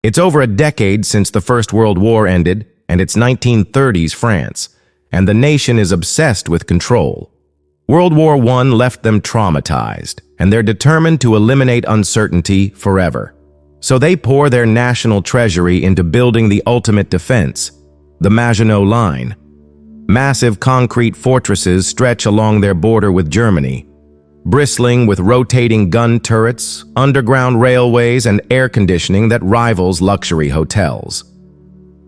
It's over a decade since the First World War ended, and it's 1930s France, and the nation is obsessed with control. World War I left them traumatized, and they're determined to eliminate uncertainty forever. So they pour their national treasury into building the ultimate defense, the Maginot Line. Massive concrete fortresses stretch along their border with Germany, bristling with rotating gun turrets, underground railways, and air conditioning that rivals luxury hotels.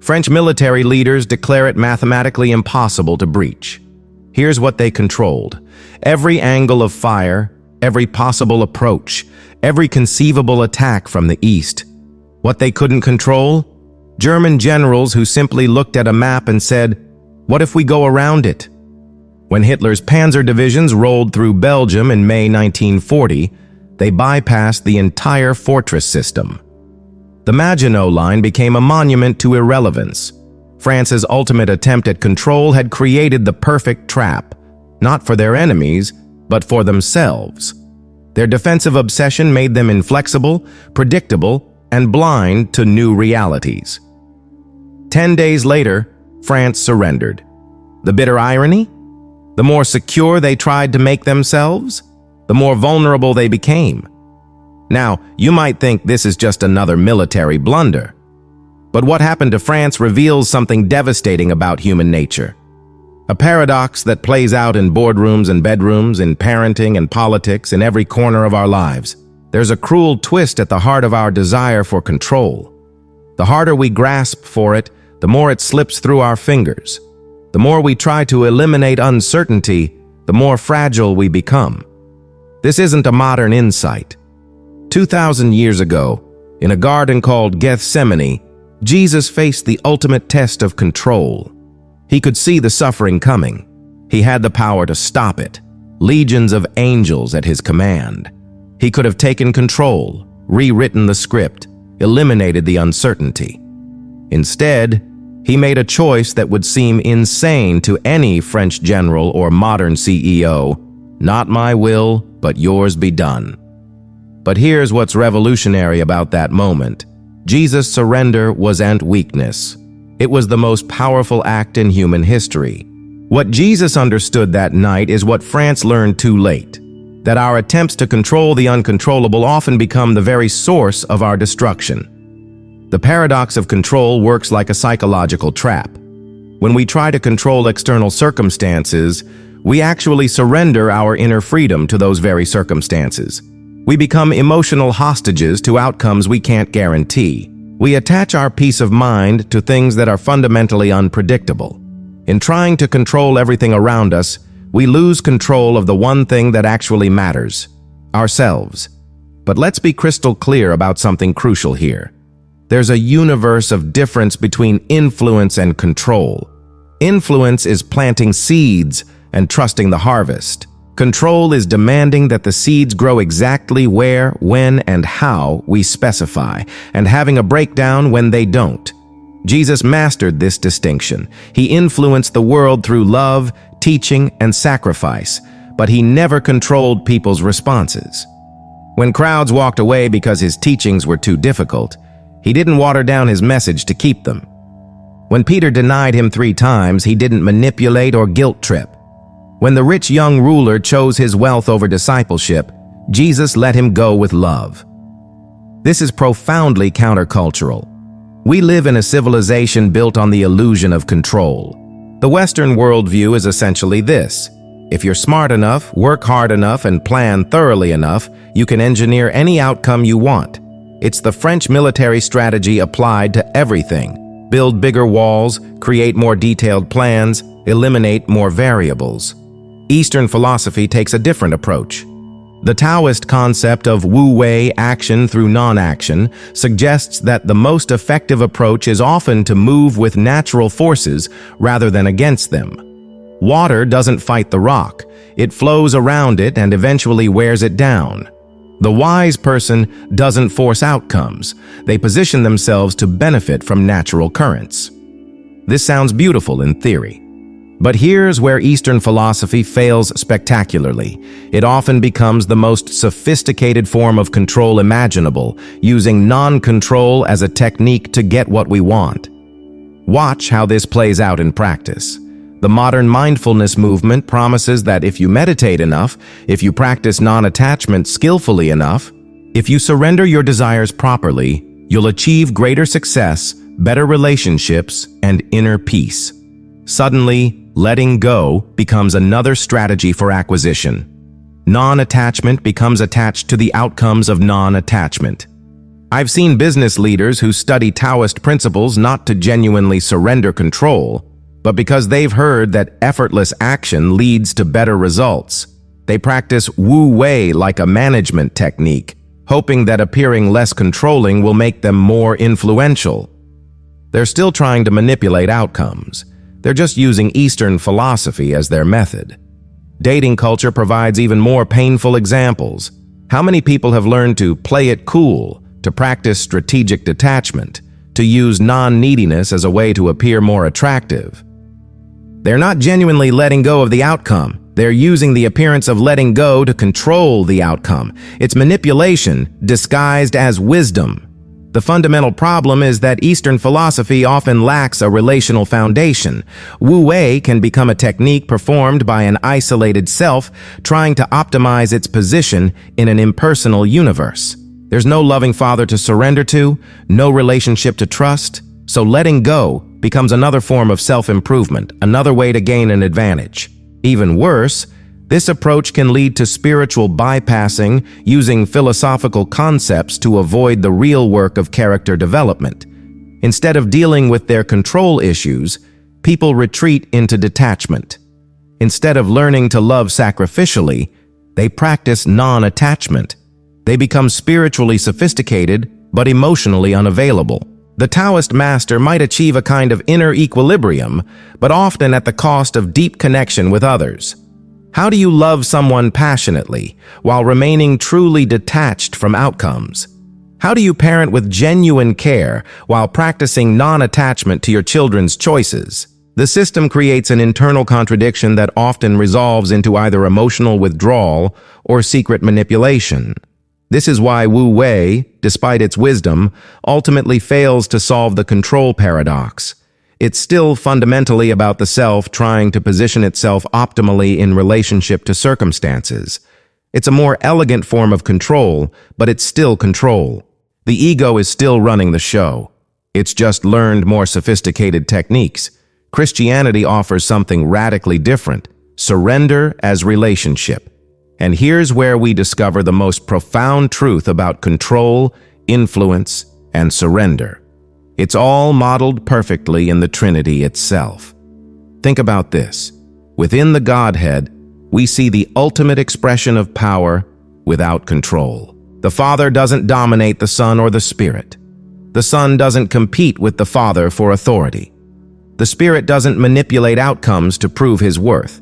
French military leaders declare it mathematically impossible to breach. Here's what they controlled: every angle of fire, every possible approach, every conceivable attack from the east. What they couldn't control? German generals who simply looked at a map and said, "What if we go around it?" When Hitler's panzer divisions rolled through Belgium in May 1940, they bypassed the entire fortress system. The Maginot Line became a monument to irrelevance. France's ultimate attempt at control had created the perfect trap, not for their enemies, but for themselves. Their defensive obsession made them inflexible, predictable, and blind to new realities. 10 days later, France surrendered. The bitter irony? The more secure they tried to make themselves, the more vulnerable they became. Now, you might think this is just another military blunder. But what happened to France reveals something devastating about human nature. A paradox that plays out in boardrooms and bedrooms, in parenting and politics, in every corner of our lives. There's a cruel twist at the heart of our desire for control. The harder we grasp for it, the more it slips through our fingers. The more we try to eliminate uncertainty, the more fragile we become. This isn't a modern insight. 2,000 years ago, in a garden called Gethsemane, Jesus faced the ultimate test of control. He could see the suffering coming. He had the power to stop it. Legions of angels at his command. He could have taken control, rewritten the script, eliminated the uncertainty. Instead, he made a choice that would seem insane to any French general or modern CEO. Not my will, but yours be done. But here's what's revolutionary about that moment. Jesus' surrender wasn't weakness. It was the most powerful act in human history. What Jesus understood that night is what France learned too late: that our attempts to control the uncontrollable often become the very source of our destruction. The paradox of control works like a psychological trap. When we try to control external circumstances, we actually surrender our inner freedom to those very circumstances. We become emotional hostages to outcomes we can't guarantee. We attach our peace of mind to things that are fundamentally unpredictable. In trying to control everything around us, we lose control of the one thing that actually matters: ourselves. But let's be crystal clear about something crucial here. There's a universe of difference between influence and control. Influence is planting seeds and trusting the harvest. Control is demanding that the seeds grow exactly where, when, and how we specify, and having a breakdown when they don't. Jesus mastered this distinction. He influenced the world through love, teaching, and sacrifice, but he never controlled people's responses. When crowds walked away because his teachings were too difficult, he didn't water down his message to keep them. When Peter denied him 3 times, he didn't manipulate or guilt trip. When the rich young ruler chose his wealth over discipleship, Jesus let him go with love. This is profoundly countercultural. We live in a civilization built on the illusion of control. The Western worldview is essentially this: if you're smart enough, work hard enough, and plan thoroughly enough, you can engineer any outcome you want. It's the French military strategy applied to everything: build bigger walls, create more detailed plans, eliminate more variables. Eastern philosophy takes a different approach. The Taoist concept of wu-wei, action through non-action, suggests that the most effective approach is often to move with natural forces rather than against them. Water doesn't fight the rock. It flows around it and eventually wears it down. The wise person doesn't force outcomes. They position themselves to benefit from natural currents. This sounds beautiful in theory. But here's where Eastern philosophy fails spectacularly. It often becomes the most sophisticated form of control imaginable, using non-control as a technique to get what we want. Watch how this plays out in practice. The modern mindfulness movement promises that if you meditate enough, if you practice non-attachment skillfully enough, if you surrender your desires properly, you'll achieve greater success, better relationships, and inner peace. Suddenly, letting go becomes another strategy for acquisition. Non-attachment becomes attached to the outcomes of non-attachment. I've seen business leaders who study Taoist principles not to genuinely surrender control, but because they've heard that effortless action leads to better results. They practice Wu Wei like a management technique, hoping that appearing less controlling will make them more influential. They're still trying to manipulate outcomes. They're just using Eastern philosophy as their method. Dating culture provides even more painful examples. How many people have learned to play it cool, to practice strategic detachment, to use non-neediness as a way to appear more attractive? They're not genuinely letting go of the outcome. They're using the appearance of letting go to control the outcome. It's manipulation disguised as wisdom. The fundamental problem is that Eastern philosophy often lacks a relational foundation. Wu Wei can become a technique performed by an isolated self trying to optimize its position in an impersonal universe. There's no loving father to surrender to, no relationship to trust, so letting go becomes another form of self-improvement, another way to gain an advantage. Even worse, this approach can lead to spiritual bypassing, using philosophical concepts to avoid the real work of character development. Instead of dealing with their control issues, people retreat into detachment. Instead of learning to love sacrificially, they practice non-attachment. They become spiritually sophisticated, but emotionally unavailable. The Taoist master might achieve a kind of inner equilibrium, but often at the cost of deep connection with others. How do you love someone passionately while remaining truly detached from outcomes? How do you parent with genuine care while practicing non-attachment to your children's choices? The system creates an internal contradiction that often resolves into either emotional withdrawal or secret manipulation. This is why Wu Wei, despite its wisdom, ultimately fails to solve the control paradox. It's still fundamentally about the self trying to position itself optimally in relationship to circumstances. It's a more elegant form of control, but it's still control. The ego is still running the show. It's just learned more sophisticated techniques. Christianity offers something radically different: surrender as relationship. And here's where we discover the most profound truth about control, influence, and surrender. It's all modeled perfectly in the Trinity itself. Think about this. Within the Godhead, we see the ultimate expression of power without control. The Father doesn't dominate the Son or the Spirit. The Son doesn't compete with the Father for authority. The Spirit doesn't manipulate outcomes to prove his worth.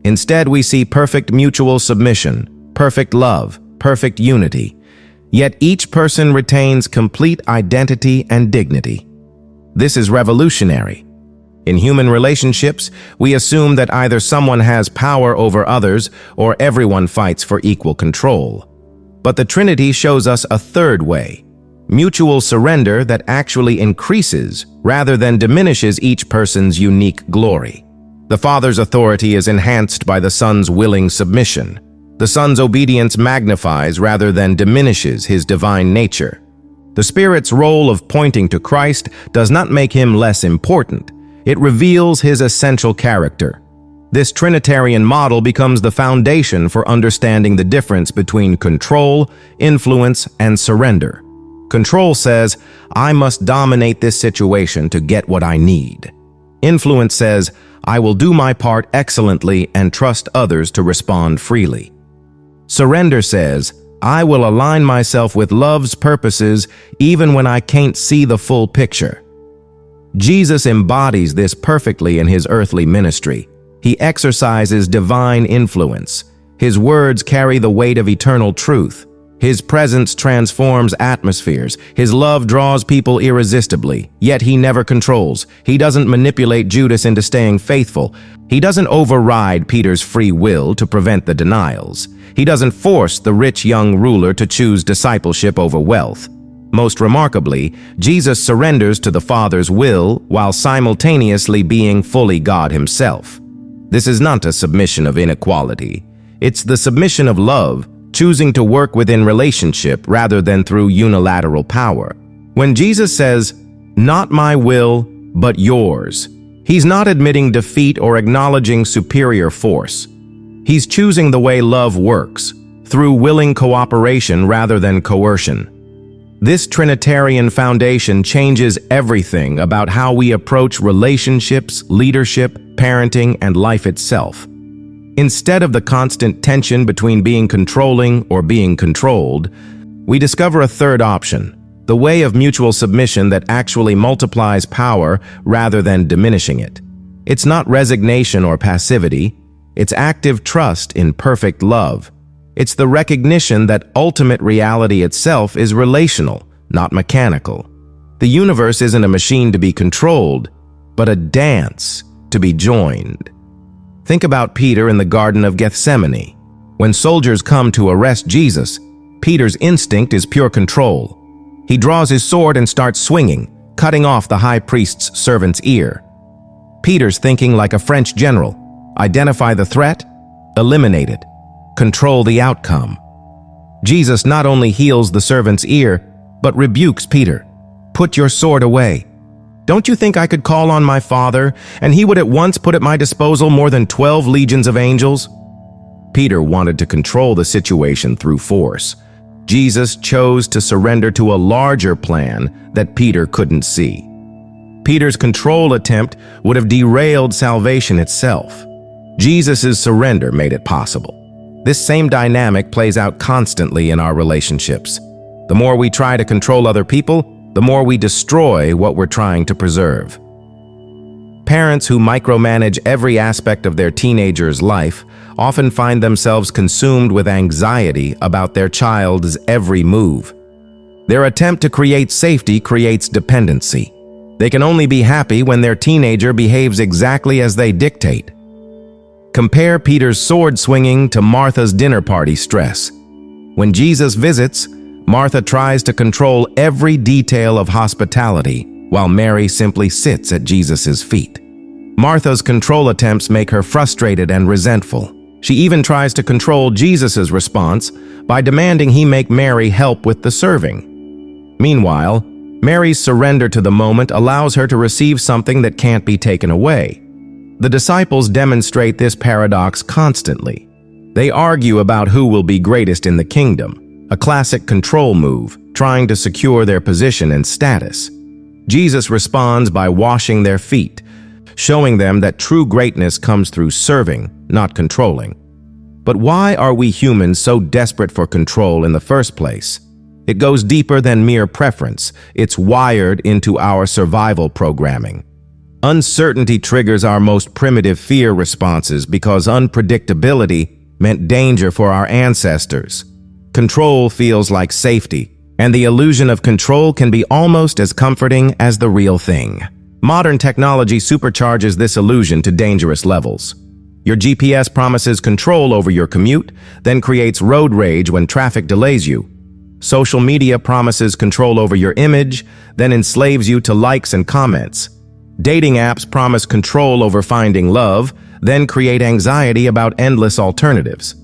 Instead, we see perfect mutual submission, perfect love, perfect unity. Yet each person retains complete identity and dignity. This is revolutionary. In human relationships, we assume that either someone has power over others or everyone fights for equal control. But the Trinity shows us a third way: mutual surrender that actually increases rather than diminishes each person's unique glory. The Father's authority is enhanced by the Son's willing submission. The Son's obedience magnifies rather than diminishes his divine nature. The Spirit's role of pointing to Christ does not make him less important. It reveals his essential character. This Trinitarian model becomes the foundation for understanding the difference between control, influence, and surrender. Control says, I must dominate this situation to get what I need. Influence says, I will do my part excellently and trust others to respond freely. Surrender says, I will align myself with love's purposes even when I can't see the full picture. Jesus embodies this perfectly in his earthly ministry. He exercises divine influence. His words carry the weight of eternal truth. His presence transforms atmospheres. His love draws people irresistibly, yet he never controls. He doesn't manipulate Judas into staying faithful. He doesn't override Peter's free will to prevent the denials. He doesn't force the rich young ruler to choose discipleship over wealth. Most remarkably, Jesus surrenders to the Father's will while simultaneously being fully God himself. This is not a submission of inequality. It's the submission of love, choosing to work within relationship rather than through unilateral power. When Jesus says, "Not my will, but yours," he's not admitting defeat or acknowledging superior force. He's choosing the way love works, through willing cooperation rather than coercion. This Trinitarian foundation changes everything about how we approach relationships, leadership, parenting, and life itself. Instead of the constant tension between being controlling or being controlled, we discover a third option, the way of mutual submission that actually multiplies power rather than diminishing it. It's not resignation or passivity, it's active trust in perfect love. It's the recognition that ultimate reality itself is relational, not mechanical. The universe isn't a machine to be controlled, but a dance to be joined. Think about Peter in the Garden of Gethsemane. When soldiers come to arrest Jesus, Peter's instinct is pure control. He draws his sword and starts swinging, cutting off the high priest's servant's ear. Peter's thinking like a French general. Identify the threat, eliminate it, control the outcome. Jesus not only heals the servant's ear, but rebukes Peter. Put your sword away. Don't you think I could call on my Father, and he would at once put at my disposal more than 12 legions of angels? Peter wanted to control the situation through force. Jesus chose to surrender to a larger plan that Peter couldn't see. Peter's control attempt would have derailed salvation itself. Jesus' surrender made it possible. This same dynamic plays out constantly in our relationships. The more we try to control other people, the more we destroy what we're trying to preserve. Parents who micromanage every aspect of their teenager's life often find themselves consumed with anxiety about their child's every move. Their attempt to create safety creates dependency. They can only be happy when their teenager behaves exactly as they dictate. Compare Peter's sword swinging to Martha's dinner party stress. When Jesus visits, Martha tries to control every detail of hospitality, while Mary simply sits at Jesus' feet. Martha's control attempts make her frustrated and resentful. She even tries to control Jesus' response by demanding he make Mary help with the serving. Meanwhile, Mary's surrender to the moment allows her to receive something that can't be taken away. The disciples demonstrate this paradox constantly. They argue about who will be greatest in the kingdom, a classic control move, trying to secure their position and status. Jesus responds by washing their feet, showing them that true greatness comes through serving, not controlling. But why are we humans so desperate for control in the first place? It goes deeper than mere preference. It's wired into our survival programming. Uncertainty triggers our most primitive fear responses because unpredictability meant danger for our ancestors. Control feels like safety, and the illusion of control can be almost as comforting as the real thing. Modern technology supercharges this illusion to dangerous levels. Your GPS promises control over your commute, then creates road rage when traffic delays you. Social media promises control over your image, then enslaves you to likes and comments. Dating apps promise control over finding love, then create anxiety about endless alternatives.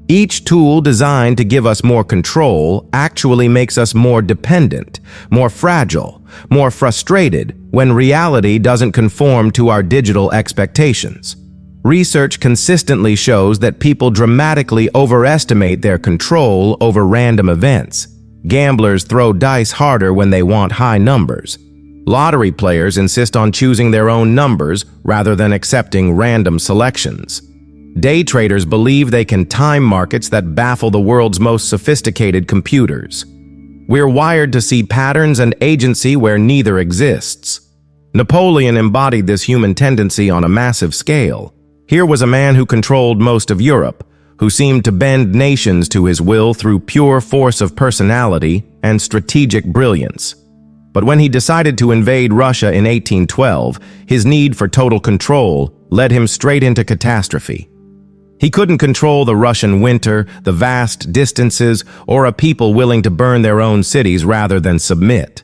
Each tool designed to give us more control actually makes us more dependent, more fragile, more frustrated when reality doesn't conform to our digital expectations. Research consistently shows that people dramatically overestimate their control over random events. Gamblers throw dice harder when they want high numbers. Lottery players insist on choosing their own numbers rather than accepting random selections. Day traders believe they can time markets that baffle the world's most sophisticated computers. We're wired to see patterns and agency where neither exists. Napoleon embodied this human tendency on a massive scale. Here was a man who controlled most of Europe, who seemed to bend nations to his will through pure force of personality and strategic brilliance. But when he decided to invade Russia in 1812, his need for total control led him straight into catastrophe. He couldn't control the Russian winter, the vast distances, or a people willing to burn their own cities rather than submit.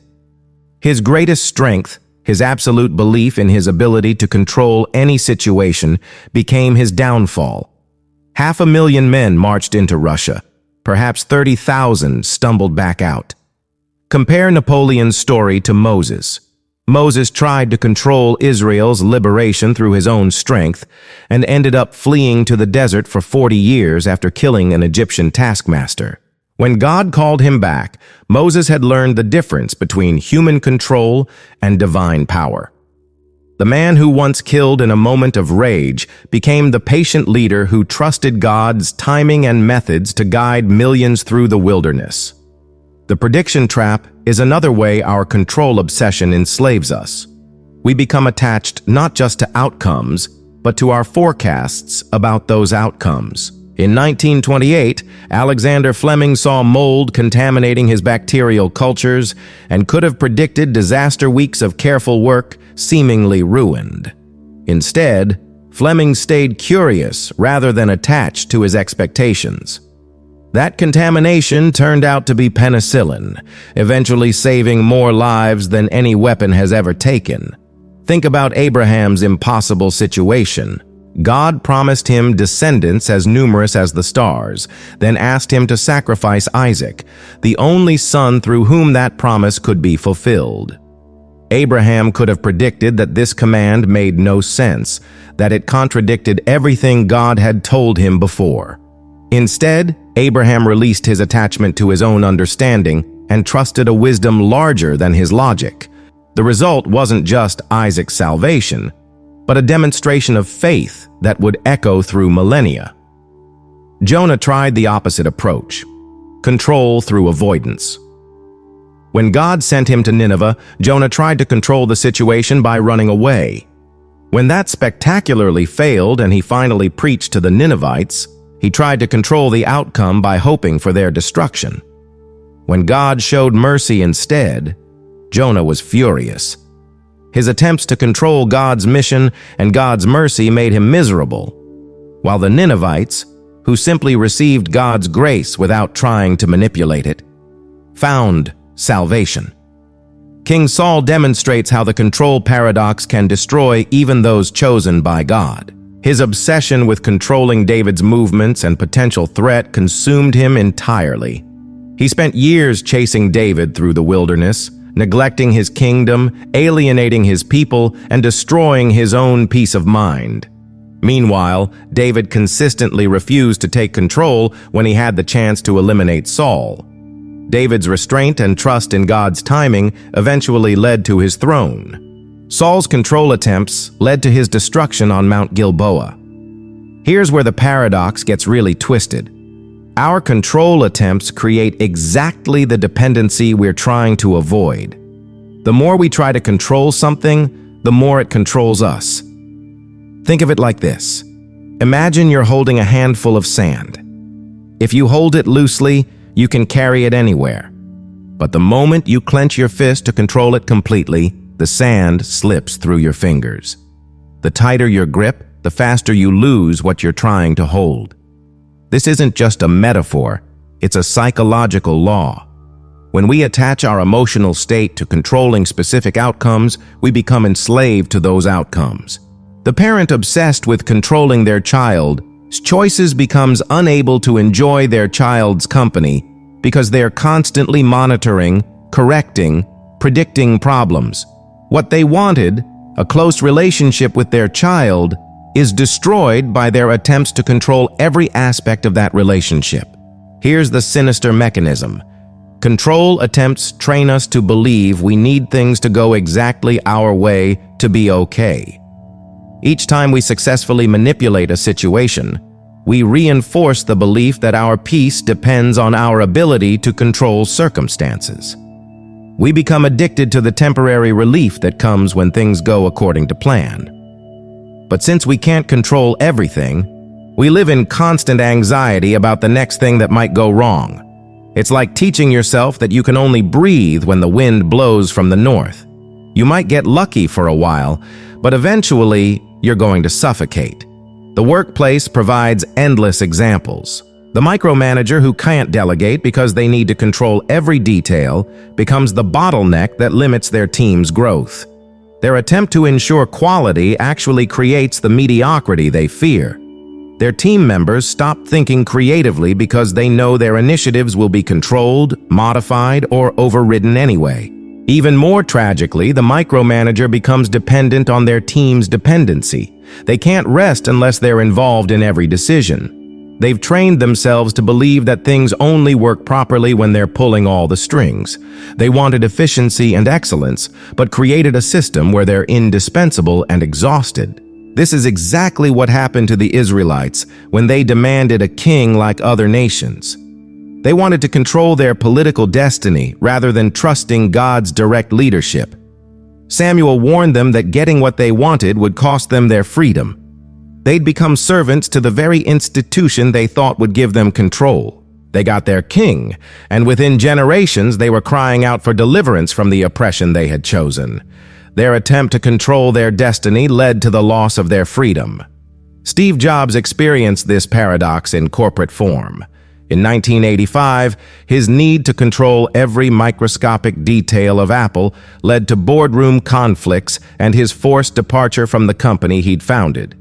His greatest strength, his absolute belief in his ability to control any situation, became his downfall. 500,000 men marched into Russia. Perhaps 30,000 stumbled back out. Compare Napoleon's story to Moses. Moses tried to control Israel's liberation through his own strength and ended up fleeing to the desert for 40 years after killing an Egyptian taskmaster. When God called him back, Moses had learned the difference between human control and divine power. The man who once killed in a moment of rage became the patient leader who trusted God's timing and methods to guide millions through the wilderness. The prediction trap is another way our control obsession enslaves us. We become attached not just to outcomes, but to our forecasts about those outcomes. In 1928, Alexander Fleming saw mold contaminating his bacterial cultures and could have predicted disaster weeks of careful work seemingly ruined. Instead, Fleming stayed curious rather than attached to his expectations. That contamination turned out to be penicillin, eventually saving more lives than any weapon has ever taken. Think about Abraham's impossible situation. God promised him descendants as numerous as the stars, then asked him to sacrifice Isaac, the only son through whom that promise could be fulfilled. Abraham could have predicted that this command made no sense, that it contradicted everything God had told him before. Instead, Abraham released his attachment to his own understanding and trusted a wisdom larger than his logic. The result wasn't just Isaac's salvation, but a demonstration of faith that would echo through millennia. Jonah tried the opposite approach: control through avoidance. When God sent him to Nineveh, Jonah tried to control the situation by running away. When that spectacularly failed and he finally preached to the Ninevites, he tried to control the outcome by hoping for their destruction. When God showed mercy instead, Jonah was furious. His attempts to control God's mission and God's mercy made him miserable, while the Ninevites, who simply received God's grace without trying to manipulate it, found salvation. King Saul demonstrates how the control paradox can destroy even those chosen by God. His obsession with controlling David's movements and potential threat consumed him entirely. He spent years chasing David through the wilderness, neglecting his kingdom, alienating his people, and destroying his own peace of mind. Meanwhile, David consistently refused to take control when he had the chance to eliminate Saul. David's restraint and trust in God's timing eventually led to his throne. Saul's control attempts led to his destruction on Mount Gilboa. Here's where the paradox gets really twisted. Our control attempts create exactly the dependency we're trying to avoid. The more we try to control something, the more it controls us. Think of it like this. Imagine you're holding a handful of sand. If you hold it loosely, you can carry it anywhere. But the moment you clench your fist to control it completely, the sand slips through your fingers. The tighter your grip, the faster you lose what you're trying to hold. This isn't just a metaphor, it's a psychological law. When we attach our emotional state to controlling specific outcomes, we become enslaved to those outcomes. The parent obsessed with controlling their child's choices becomes unable to enjoy their child's company because they're constantly monitoring, correcting, predicting problems. What they wanted, a close relationship with their child, is destroyed by their attempts to control every aspect of that relationship. Here's the sinister mechanism. Control attempts train us to believe we need things to go exactly our way to be okay. Each time we successfully manipulate a situation, we reinforce the belief that our peace depends on our ability to control circumstances. We become addicted to the temporary relief that comes when things go according to plan. But since we can't control everything, We live in constant anxiety about the next thing that might go wrong. It's like teaching yourself that you can only breathe when the wind blows from the north. You might get lucky for a while, but eventually you're going to suffocate. The workplace provides endless examples. The micromanager who can't delegate because they need to control every detail becomes the bottleneck that limits their team's growth. Their attempt to ensure quality actually creates the mediocrity they fear. Their team members stop thinking creatively because they know their initiatives will be controlled, modified, or overridden anyway. Even more tragically, the micromanager becomes dependent on their team's dependency. They can't rest unless they're involved in every decision. They've trained themselves to believe that things only work properly when they're pulling all the strings. They wanted efficiency and excellence, but created a system where they're indispensable and exhausted. This is exactly what happened to the Israelites when they demanded a king like other nations. They wanted to control their political destiny rather than trusting God's direct leadership. Samuel warned them that getting what they wanted would cost them their freedom. They'd become servants to the very institution they thought would give them control. They got their king, and within generations they were crying out for deliverance from the oppression they had chosen. Their attempt to control their destiny led to the loss of their freedom. Steve Jobs experienced this paradox in corporate form. In 1985, his need to control every microscopic detail of Apple led to boardroom conflicts and his forced departure from the company he'd founded.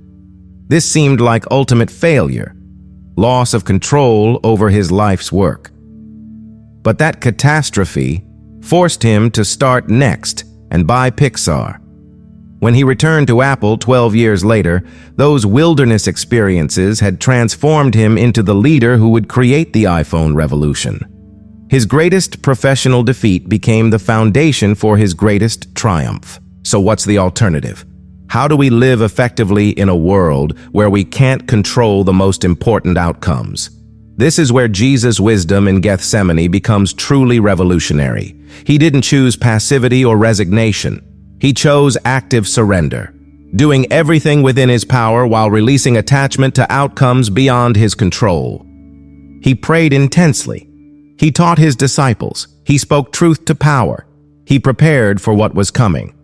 This seemed like ultimate failure, loss of control over his life's work. But that catastrophe forced him to start Next and buy Pixar. When he returned to Apple 12 years later, those wilderness experiences had transformed him into the leader who would create the iPhone revolution. His greatest professional defeat became the foundation for his greatest triumph. So what's the alternative? How do we live effectively in a world where we can't control the most important outcomes? This is where Jesus' wisdom in Gethsemane becomes truly revolutionary. He didn't choose passivity or resignation. He chose active surrender, doing everything within his power while releasing attachment to outcomes beyond his control. He prayed intensely. He taught his disciples. He spoke truth to power. He prepared for what was coming.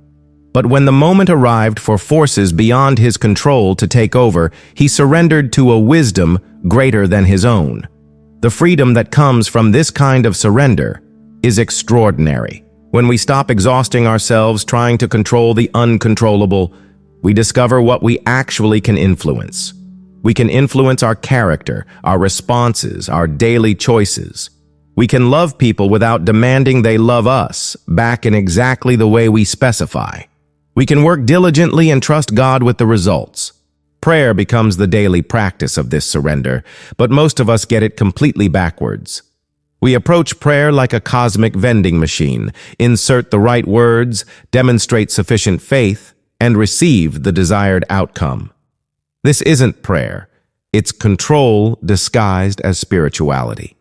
But when the moment arrived for forces beyond his control to take over, he surrendered to a wisdom greater than his own. The freedom that comes from this kind of surrender is extraordinary. When we stop exhausting ourselves trying to control the uncontrollable, we discover what we actually can influence. We can influence our character, our responses, our daily choices. We can love people without demanding they love us back in exactly the way we specify. We can work diligently and trust God with the results. Prayer becomes the daily practice of this surrender, but most of us get it completely backwards. We approach prayer like a cosmic vending machine, insert the right words, demonstrate sufficient faith, and receive the desired outcome. This isn't prayer. It's control disguised as spirituality.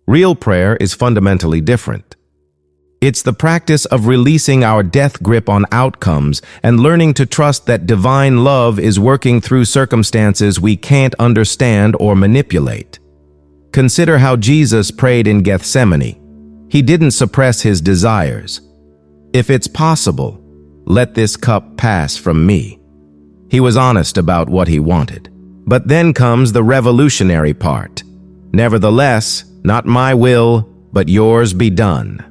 Real prayer is fundamentally different. It's the practice of releasing our death grip on outcomes and learning to trust that divine love is working through circumstances we can't understand or manipulate. Consider how Jesus prayed in Gethsemane. He didn't suppress his desires. If it's possible, let this cup pass from me. He was honest about what he wanted. But then comes the revolutionary part. Nevertheless, not my will, but yours be done.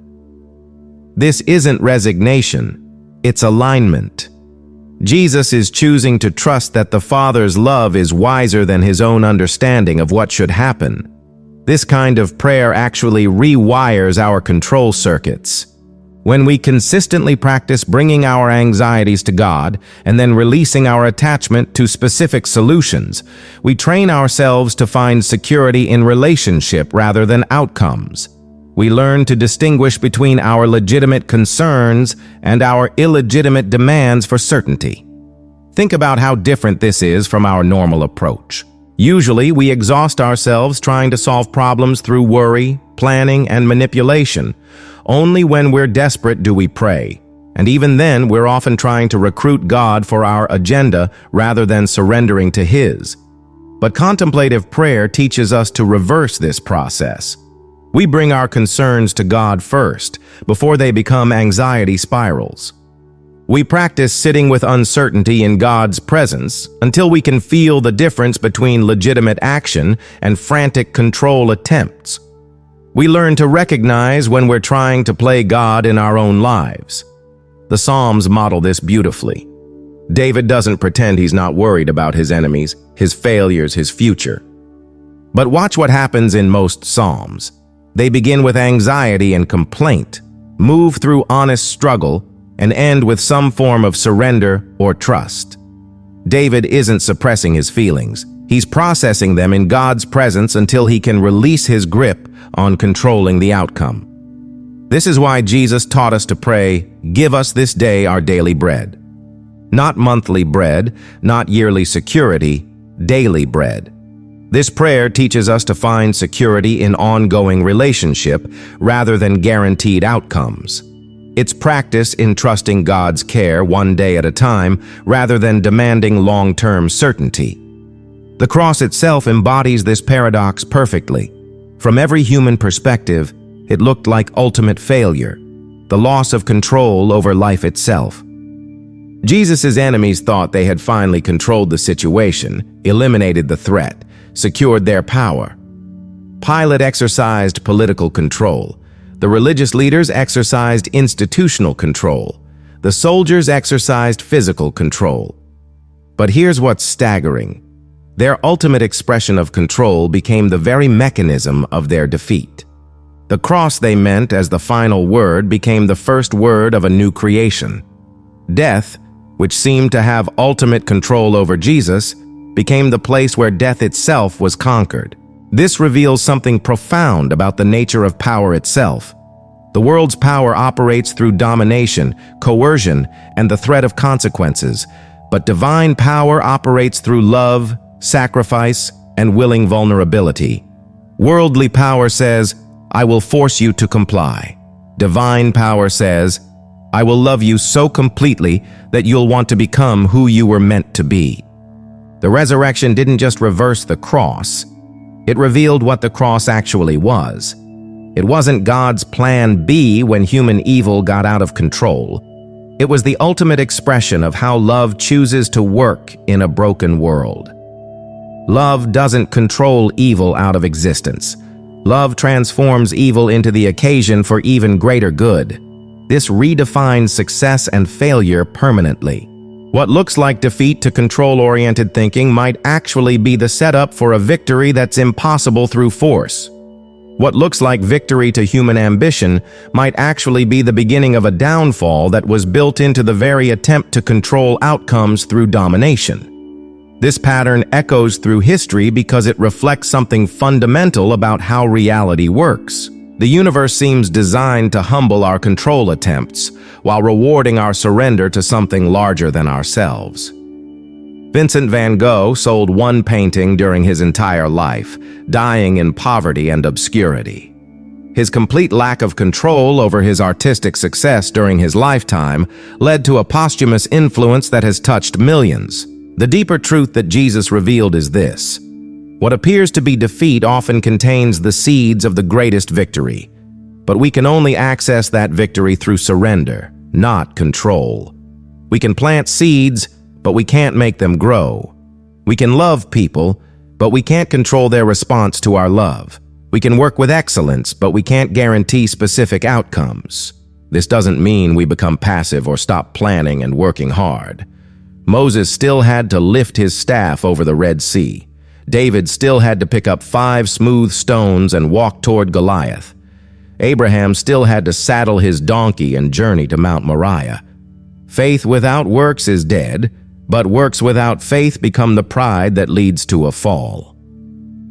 This isn't resignation, it's alignment. Jesus is choosing to trust that the Father's love is wiser than his own understanding of what should happen. This kind of prayer actually rewires our control circuits. When we consistently practice bringing our anxieties to God and then releasing our attachment to specific solutions, we train ourselves to find security in relationship rather than outcomes. We learn to distinguish between our legitimate concerns and our illegitimate demands for certainty. Think about how different this is from our normal approach. Usually, we exhaust ourselves trying to solve problems through worry, planning, and manipulation. Only when we're desperate do we pray. And even then, we're often trying to recruit God for our agenda rather than surrendering to His. But contemplative prayer teaches us to reverse this process. We bring our concerns to God first, before they become anxiety spirals. We practice sitting with uncertainty in God's presence until we can feel the difference between legitimate action and frantic control attempts. We learn to recognize when we're trying to play God in our own lives. The Psalms model this beautifully. David doesn't pretend he's not worried about his enemies, his failures, his future. But watch what happens in most Psalms. They begin with anxiety and complaint, move through honest struggle, and end with some form of surrender or trust. David isn't suppressing his feelings. He's processing them in God's presence until he can release his grip on controlling the outcome. This is why Jesus taught us to pray, "Give us this day our daily bread." Not monthly bread, not yearly security, daily bread. This prayer teaches us to find security in ongoing relationship rather than guaranteed outcomes. It's practice in trusting God's care one day at a time rather than demanding long-term certainty. The cross itself embodies this paradox perfectly. From every human perspective, it looked like ultimate failure, the loss of control over life itself. Jesus' enemies thought they had finally controlled the situation, eliminated the threat, secured their power. Pilate exercised political control. The religious leaders exercised institutional control. The soldiers exercised physical control. But here's what's staggering. Their ultimate expression of control became the very mechanism of their defeat. The cross they meant as the final word became the first word of a new creation. Death, which seemed to have ultimate control over Jesus, became the place where death itself was conquered. This reveals something profound about the nature of power itself. The world's power operates through domination, coercion, and the threat of consequences, but divine power operates through love, sacrifice, and willing vulnerability. Worldly power says, "I will force you to comply." Divine power says, "I will love you so completely that you'll want to become who you were meant to be." The resurrection didn't just reverse the cross, it revealed what the cross actually was. It wasn't God's plan B when human evil got out of control. It was the ultimate expression of how love chooses to work in a broken world. Love doesn't control evil out of existence. Love transforms evil into the occasion for even greater good. This redefines success and failure permanently. What looks like defeat to control-oriented thinking might actually be the setup for a victory that's impossible through force. What looks like victory to human ambition might actually be the beginning of a downfall that was built into the very attempt to control outcomes through domination. This pattern echoes through history because it reflects something fundamental about how reality works. The universe seems designed to humble our control attempts, while rewarding our surrender to something larger than ourselves. Vincent van Gogh sold one painting during his entire life, dying in poverty and obscurity. His complete lack of control over his artistic success during his lifetime led to a posthumous influence that has touched millions. The deeper truth that Jesus revealed is this: what appears to be defeat often contains the seeds of the greatest victory, but we can only access that victory through surrender, not control. We can plant seeds, but we can't make them grow. We can love people, but we can't control their response to our love. We can work with excellence, but we can't guarantee specific outcomes. This doesn't mean we become passive or stop planning and working hard. Moses still had to lift his staff over the Red Sea. David still had to pick up 5 smooth stones and walk toward Goliath. Abraham still had to saddle his donkey and journey to Mount Moriah. Faith without works is dead, but works without faith become the pride that leads to a fall.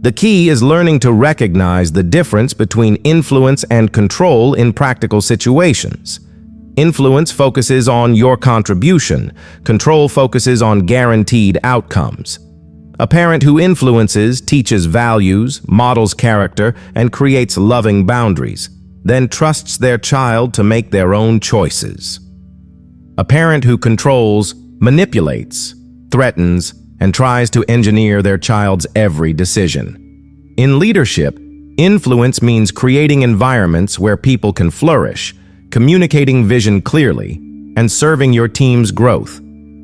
The key is learning to recognize the difference between influence and control in practical situations. Influence focuses on your contribution. Control focuses on guaranteed outcomes. A parent who influences teaches values, models character, and creates loving boundaries, then trusts their child to make their own choices. A parent who controls, manipulates, threatens, and tries to engineer their child's every decision. In leadership, influence means creating environments where people can flourish, communicating vision clearly, and serving your team's growth.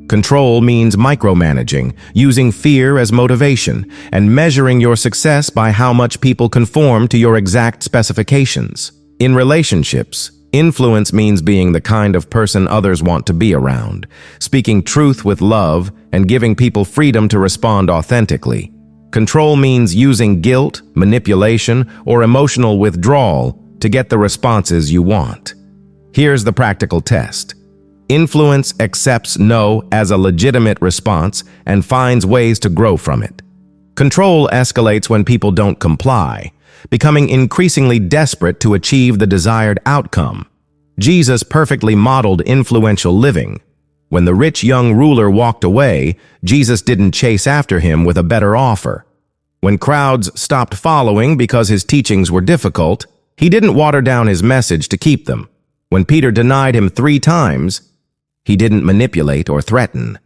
Control means micromanaging, using fear as motivation, and measuring your success by how much people conform to your exact specifications. In relationships, influence means being the kind of person others want to be around, speaking truth with love, and giving people freedom to respond authentically. Control means using guilt, manipulation, or emotional withdrawal to get the responses you want. Here's the practical test. Influence accepts no as a legitimate response and finds ways to grow from it. Control escalates when people don't comply, becoming increasingly desperate to achieve the desired outcome. Jesus perfectly modeled influential living. When the rich young ruler walked away, Jesus didn't chase after him with a better offer. When crowds stopped following because his teachings were difficult, he didn't water down his message to keep them. When Peter denied him 3 times, he didn't manipulate or threaten.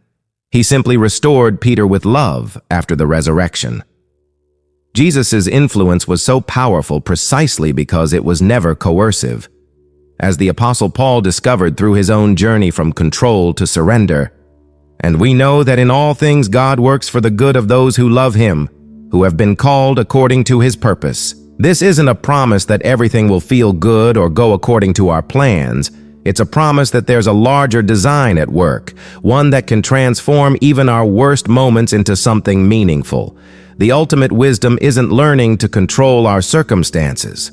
He simply restored Peter with love after the resurrection. Jesus' influence was so powerful precisely because it was never coercive. As the Apostle Paul discovered through his own journey from control to surrender, "And we know that in all things God works for the good of those who love him, who have been called according to his purpose." This isn't a promise that everything will feel good or go according to our plans. It's a promise that there's a larger design at work, one that can transform even our worst moments into something meaningful. The ultimate wisdom isn't learning to control our circumstances.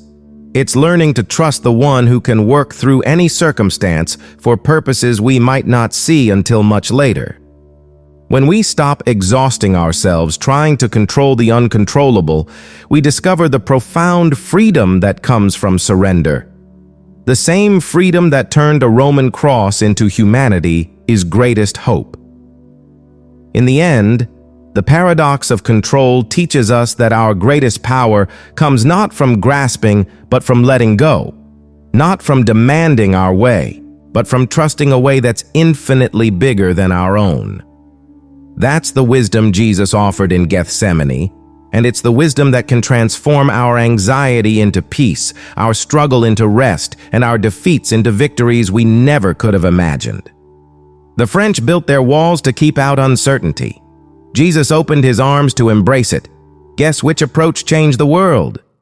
It's learning to trust the one who can work through any circumstance for purposes we might not see until much later. When we stop exhausting ourselves trying to control the uncontrollable, we discover the profound freedom that comes from surrender. The same freedom that turned a Roman cross into humanity is greatest hope. In the end, the paradox of control teaches us that our greatest power comes not from grasping, but from letting go. Not from demanding our way, but from trusting a way that's infinitely bigger than our own. That's the wisdom Jesus offered in Gethsemane, and it's the wisdom that can transform our anxiety into peace, our struggle into rest, and our defeats into victories we never could have imagined. The French built their walls to keep out uncertainty. Jesus opened his arms to embrace it. Guess which approach changed the world?